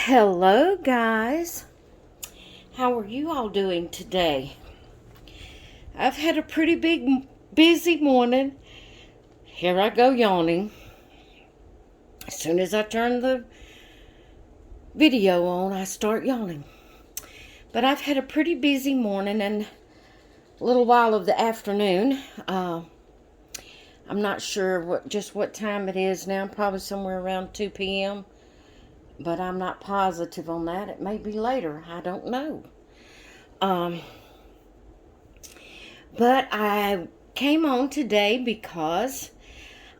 Hello, guys. How are you all doing today? I've had a pretty busy morning. Here I go yawning. As soon as I turn the video on, I start yawning. But I've had a pretty busy morning and a little while of the afternoon. I'm not sure just what time it is now. Probably somewhere around 2 p.m. But I'm not positive on that. It may be later. I don't know. But I came on today because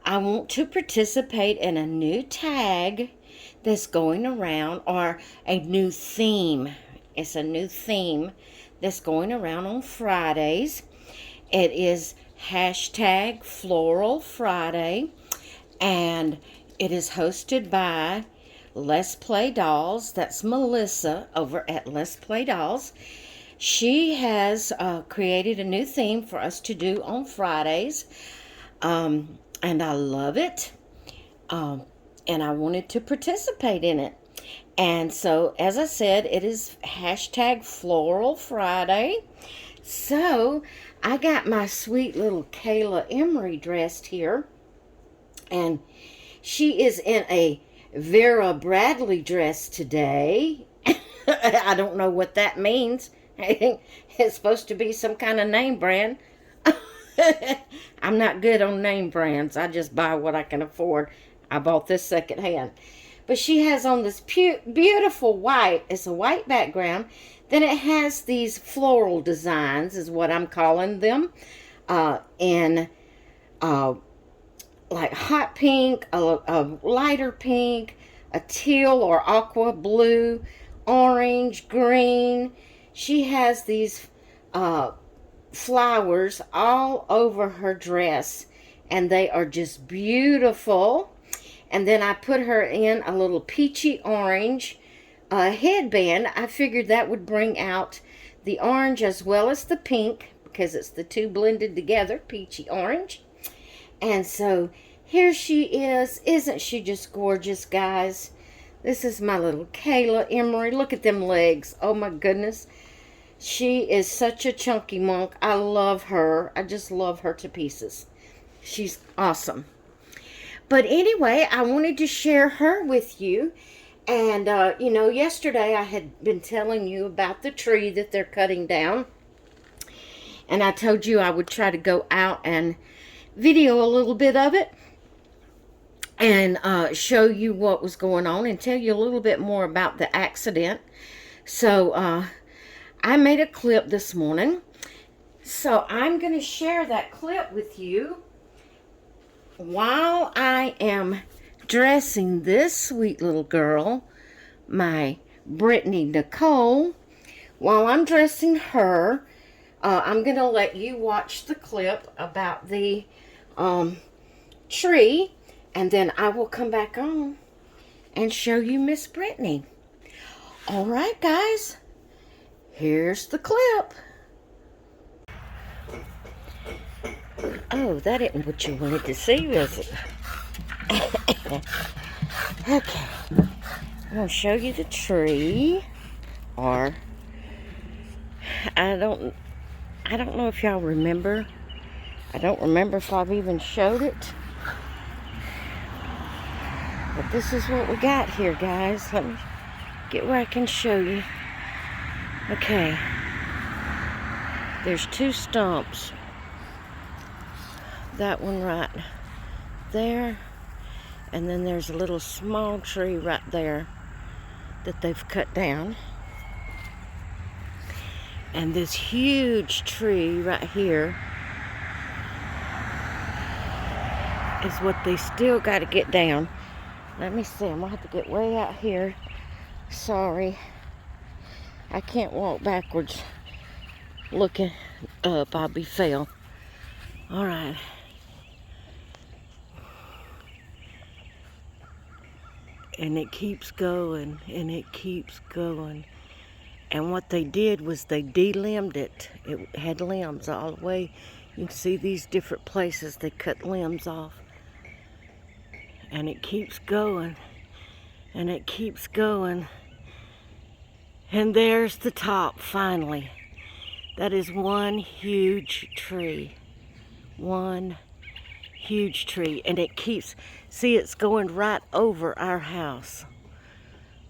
I want to participate in a new tag that's going around, or a new theme. It's a new theme that's going around on Fridays. It is hashtag Floral Friday, and it is hosted by Let's Play Dolls. That's Melissa over at Let's Play Dolls. She has created a new theme for us to do on Fridays, and I love it, and I wanted to participate in it. And so, as I said, it is hashtag Floral Friday. So, I got my sweet little Kayla Emery dressed here, and she is in a Vera Bradley dress today. I don't know what that means. It's supposed to be some kind of name brand. I'm not good on name brands. I just buy what I can afford. I bought this secondhand. But she has on this beautiful white. It's a white background. Then it has these floral designs, is what I'm calling them, in like hot pink, a lighter pink, a teal or aqua blue, orange, green. She has these flowers all over her dress, and they are just beautiful. And then I put her in a little peachy orange headband. I figured that would bring out the orange as well as the pink, because it's the two blended together, peachy orange. And so here she is. Isn't she just gorgeous, guys? This is my little Kayla Emery. Look at them legs. Oh my goodness. She is such a chunky monk. I love her. I just love her to pieces. She's awesome. But anyway, I wanted to share her with you. And, yesterday I had been telling you about the tree that they're cutting down. And I told you I would try to go out and video a little bit of it, and show you what was going on and tell you a little bit more about the accident. So I made a clip this morning, so I'm going to share that clip with you while I am dressing this sweet little girl, my Brittany Nicole. While I'm dressing her, I'm going to let you watch the clip about the tree, and then I will come back on and show you Miss Brittany. All right, guys, here's the clip. Oh, that isn't what you wanted to see, was it? Okay, I'm going to show you the tree, or I don't know if y'all remember. I don't remember if I've even showed it. But this is what we got here, guys. Let me get where I can show you. Okay. There's two stumps. That one right there. And then there's a little small tree right there that they've cut down. And this huge tree right here is what they still got to get down. Let me see. I'm going to have to get way out here. Sorry. I can't walk backwards looking up. I'll be fail. All right. And it keeps going, and it keeps going. And what they did was they de-limbed it. It had limbs all the way. You can see these different places they cut limbs off. And it keeps going, and it keeps going. And there's the top, finally. That is one huge tree. One huge tree. And it keeps, see, it's going right over our house.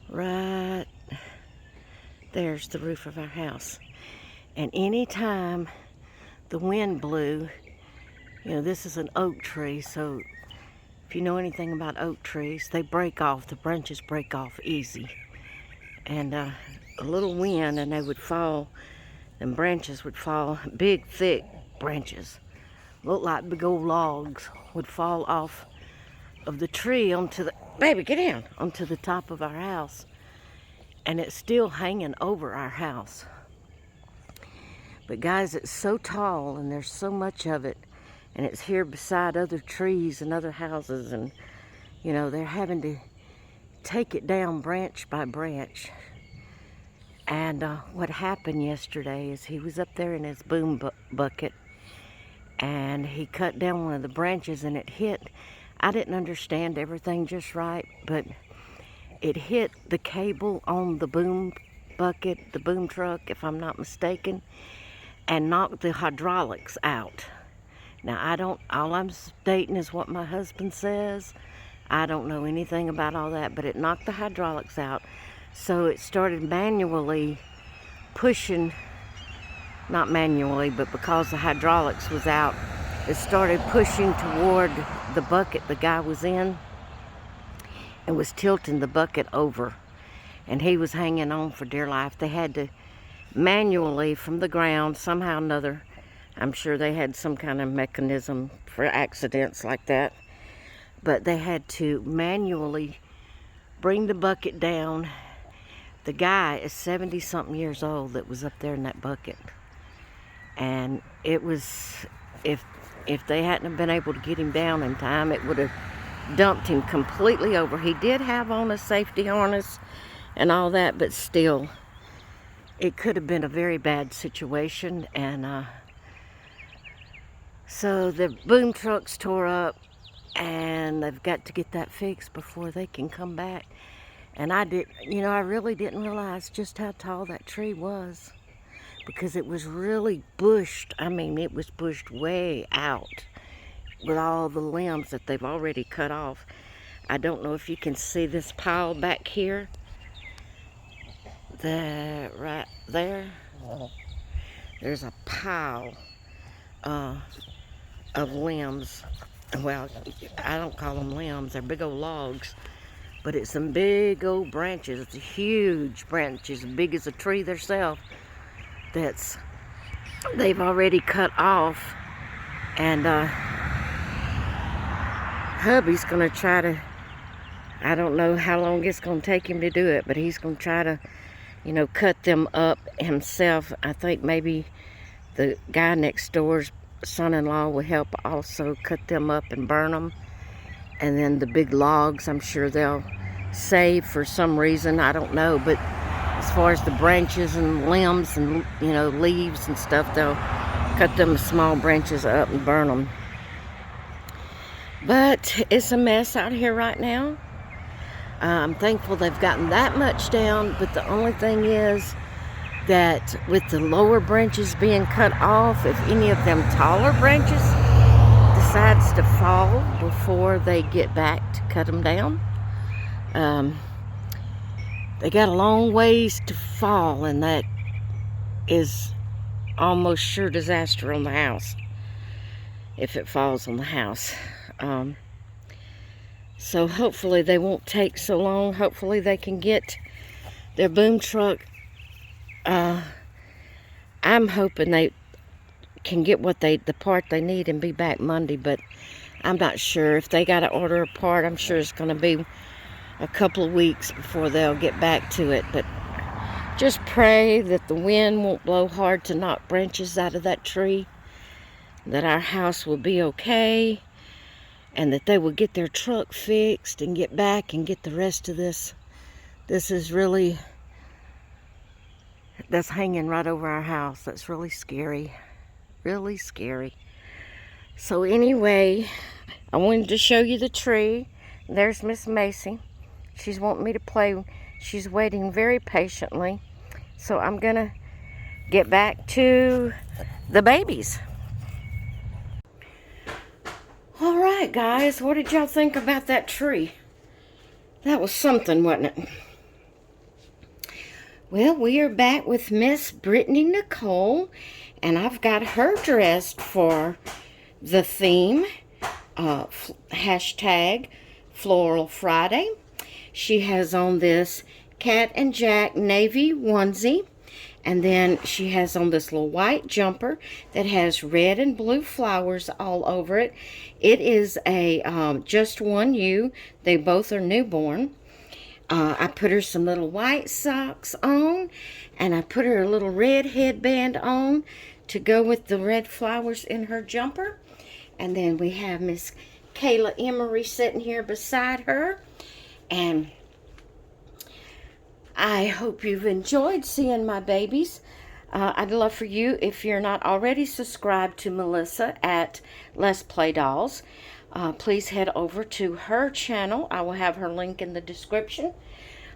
Right there's the roof of our house. And anytime the wind blew, you know, this is an oak tree, so if you know anything about oak trees, they break off, the branches break off easy. And a little wind and they would fall, and branches would fall, big thick branches, look like big old logs, would fall off of the tree onto the, baby get in, onto the top of our house. And it's still hanging over our house. But guys, it's so tall and there's so much of it, and it's here beside other trees and other houses, and you know, they're having to take it down branch by branch. And what happened yesterday is he was up there in his boom bucket, and he cut down one of the branches, and it hit, I didn't understand everything just right, but it hit the cable on the boom bucket, the boom truck, if I'm not mistaken, and knocked the hydraulics out. Now, all I'm stating is what my husband says. I don't know anything about all that, but it knocked the hydraulics out. So it started manually pushing, not manually, but because the hydraulics was out, it started pushing toward the bucket the guy was in, and was tilting the bucket over. And he was hanging on for dear life. They had to manually, from the ground, somehow or another, I'm sure they had some kind of mechanism for accidents like that, but they had to manually bring the bucket down. The guy is 70-something years old that was up there in that bucket. And it was, if they hadn't have been able to get him down in time, it would have dumped him completely over. He did have on a safety harness and all that, but still, it could have been a very bad situation. And so the boom truck's tore up, and they've got to get that fixed before they can come back. And I really didn't realize just how tall that tree was, because it was really bushed. I mean, it was bushed way out with all the limbs that they've already cut off. I don't know if you can see this pile back here. Right there. There's a pile of limbs. Well, I don't call them limbs, they're big old logs. But it's some big old branches, it's huge branches, big as a tree themselves, they've already cut off. And hubby's gonna try to, I don't know how long it's gonna take him to do it, but he's gonna try to, you know, cut them up himself. I think maybe the guy next door's son-in-law will help also cut them up and burn them. And then the big logs, I'm sure they'll save for some reason, I don't know. But as far as the branches and limbs and, you know, leaves and stuff, they'll cut them small branches up and burn them. But it's a mess out here right now. I'm thankful they've gotten that much down, but the only thing is that with the lower branches being cut off, if any of them taller branches decides to fall before they get back to cut them down, they got a long ways to fall, and that is almost sure disaster on the house if it falls on the house. So hopefully they won't take so long. Hopefully they can get their boom truck. I'm hoping they can get the part they need and be back Monday, but I'm not sure. If they got to order a part, I'm sure it's going to be a couple of weeks before they'll get back to it. But just pray that the wind won't blow hard to knock branches out of that tree, that our house will be okay, and that they will get their truck fixed and get back and get the rest of this. This is really, that's hanging right over our house. That's really scary. Really scary. So anyway, I wanted to show you the tree. There's Miss Macy. She's wanting me to play. She's waiting very patiently. So I'm going to get back to the babies. All right, guys, what did y'all think about that tree? That was something, wasn't it? Well, we are back with Miss Brittany Nicole, and I've got her dressed for the theme, hashtag Floral Friday. She has on this Cat and Jack navy onesie, and then she has on this little white jumper that has red and blue flowers all over it. It is a just one you. They both are newborn. I put her some little white socks on, and I put her a little red headband on to go with the red flowers in her jumper. And then we have Miss Kayla Emery sitting here beside her. And I hope you've enjoyed seeing my babies. I'd love for you, if you're not already subscribed to Melissa at Let's Play Dolls, please head over to her channel. I will have her link in the description.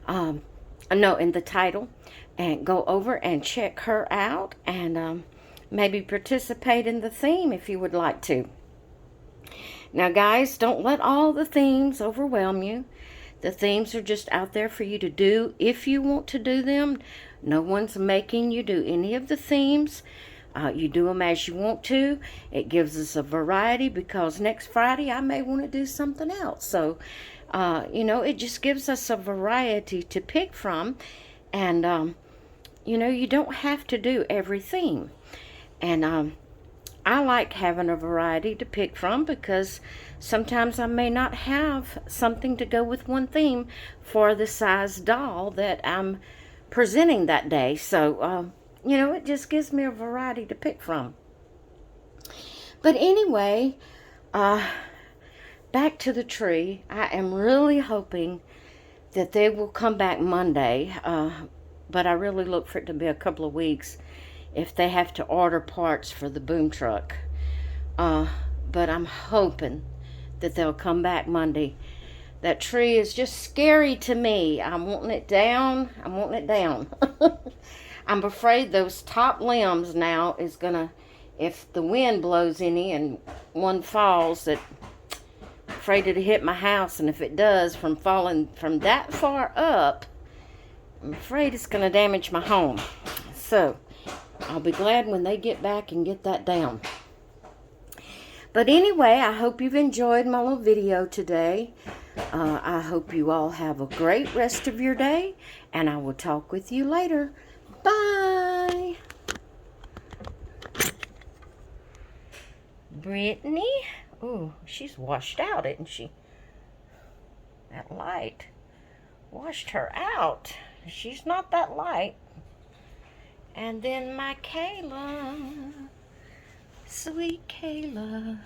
No, in the title. And go over and check her out. And maybe participate in the theme if you would like to. Now, guys, don't let all the themes overwhelm you. The themes are just out there for you to do if you want to do them. No one's making you do any of the themes. You do them as you want to. It gives us a variety, because next Friday I may want to do something else. So, you know, it just gives us a variety to pick from. And, you know, you don't have to do every theme. And I like having a variety to pick from, because sometimes I may not have something to go with one theme for the size doll that I'm presenting that day. So, you know, it just gives me a variety to pick from. But anyway, back to the tree. I am really hoping that they will come back Monday, but I really look for it to be a couple of weeks if they have to order parts for the boom truck. But I'm hoping that they'll come back Monday. That tree is just scary to me. I'm wanting it down. I'm wanting it down. I'm afraid those top limbs now is gonna, if the wind blows any and one falls, that I'm afraid it'll hit my house. And if it does, from falling from that far up, I'm afraid it's gonna damage my home. So I'll be glad when they get back and get that down. But anyway, I hope you've enjoyed my little video today. I hope you all have a great rest of your day, and I will talk with you later. Bye. Brittany? Ooh, she's washed out, isn't she? That light washed her out. She's not that light. And then my Kayla, sweet Kayla.